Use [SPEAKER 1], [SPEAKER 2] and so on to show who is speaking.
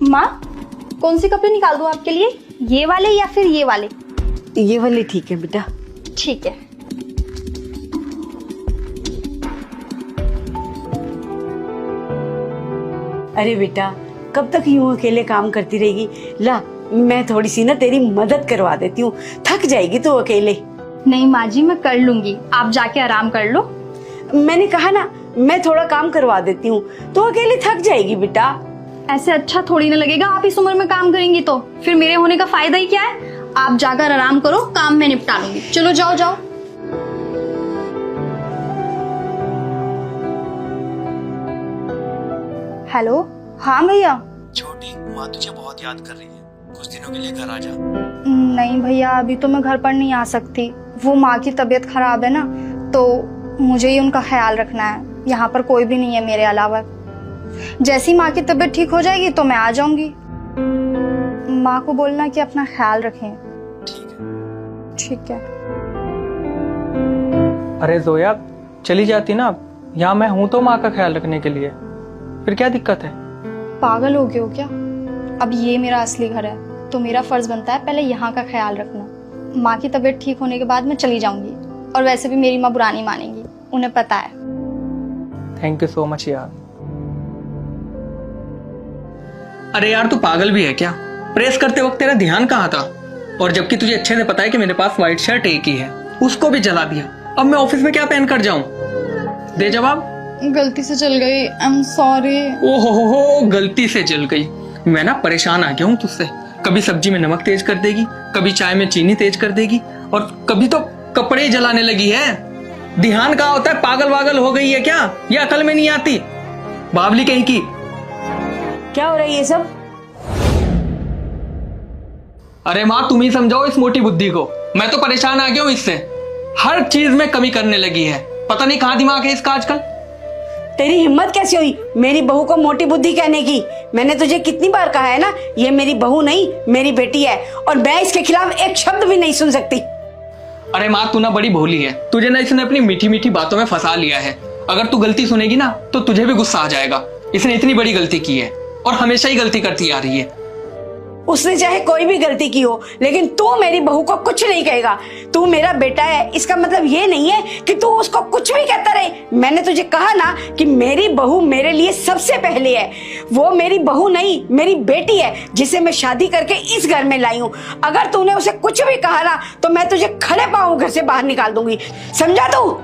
[SPEAKER 1] माँ, कौन से कपड़े निकाल दूँ आपके लिए, ये वाले या फिर ये वाले?
[SPEAKER 2] ये वाले ठीक है बेटा।
[SPEAKER 1] ठीक है।
[SPEAKER 2] अरे बेटा, कब तक यूं अकेले काम करती रहेगी? ला, मैं थोड़ी सी ना तेरी मदद करवा देती हूँ, थक जाएगी तू अकेले।
[SPEAKER 1] नहीं माँ जी, मैं कर लूंगी, आप जाके आराम कर लो।
[SPEAKER 2] मैंने कहा ना, मैं थोड़ा काम करवा देती हूँ, तो अकेले थक जाएगी बेटा।
[SPEAKER 1] ऐसे अच्छा थोड़ी ना लगेगा, आप इस उम्र में काम करेंगी तो फिर मेरे होने का फायदा ही क्या है? आप जाकर आराम करो, काम मैं निपटा लूंगी। चलो जाओ जाओ। हेलो, हाँ भैया।
[SPEAKER 3] छोटी माँ तुझे बहुत याद कर रही है, कुछ दिनों के लिए घर आ जा।
[SPEAKER 1] नहीं भैया, अभी तो मैं घर पर नहीं आ सकती। वो माँ की तबीयत खराब है ना, तो मुझे ही उनका ख्याल रखना है। यहाँ पर कोई भी नहीं है मेरे अलावा। जैसी माँ की तबीयत ठीक हो जाएगी तो मैं आ जाऊंगी। माँ को बोलना कि अपना ख्याल रखें। ठीक है।
[SPEAKER 4] अरे जोया, चली जाती ना, यहाँ मैं हूं तो माँ का ख्याल रखने के लिए, फिर क्या दिक्कत है?
[SPEAKER 1] पागल हो गए हो क्या? अब ये मेरा असली घर है, तो मेरा फर्ज बनता है पहले यहाँ का ख्याल रखना। माँ की तबीयत ठीक होने के बाद मैं चली जाऊंगी, और वैसे भी मेरी माँ बुरा नहीं मानेंगी, उन्हें पता है।
[SPEAKER 4] थैंक यू सो मच यार। अरे यार, तू पागल भी है क्या? प्रेस करते वक्त तेरा ध्यान कहाँ था? और जबकि तुझे अच्छे से पता है कि मेरे पास व्हाइट शर्ट एक ही है, उसको भी जला दिया। अब मैं ऑफिस में क्या पहन कर जाऊं? दे जवाब।
[SPEAKER 1] गलती से चल गई, आई एम सॉरी।
[SPEAKER 4] ओहो, गलती से जल गई। मैं ना परेशान आ गया हूँ तुझसे। कभी सब्जी में नमक तेज कर देगी, कभी चाय में चीनी तेज कर देगी, और कभी तो कपड़े जलाने लगी है। ध्यान कहाँ होता है? पागल वागल हो गई है क्या? ये अकल में नहीं आती? बावली कहीं की।
[SPEAKER 2] क्या हो रहा है ये सब?
[SPEAKER 4] अरे माँ, तुम ही समझाओ इस मोटी बुद्धि को। मैं तो परेशान आ गया हूँ इससे। हर चीज में कमी करने लगी है। पता नहीं कहाँ दिमाग है इसका आजकल।
[SPEAKER 2] तेरी हिम्मत कैसे हुई मेरी बहू को मोटी बुद्धि कहने की? मैंने तुझे कितनी बार कहा है ना, ये मेरी बहू नहीं मेरी बेटी है, और मैं इसके खिलाफ एक शब्द भी नहीं सुन सकती।
[SPEAKER 4] अरे माँ, तू ना बड़ी भोली है। तुझे ना इसने अपनी मीठी मीठी बातों में फंसा लिया है। अगर तू गलती सुनेगी ना तो तुझे भी गुस्सा आ जाएगा। इसने इतनी बड़ी गलती की है और हमेशा ही गलती करती आ रही है।
[SPEAKER 2] उसने चाहे कोई भी गलती की हो, लेकिन तू मेरी बहू को कुछ नहीं कहेगा। तू मेरा बेटा है, इसका मतलब ये नहीं है कि तू उसको कुछ भी कहता रहे। मैंने तुझे कहा ना कि मेरी बहू मेरे लिए सबसे पहले है। वो मेरी बहू नहीं, मेरी बेटी है, जिसे मैं शादी करके इस घर में लाई हूँ। अगर तूने उसे कुछ भी कहा ना तो मैं तुझे खड़े पांव घर से बाहर निकाल दूंगी, समझा तू?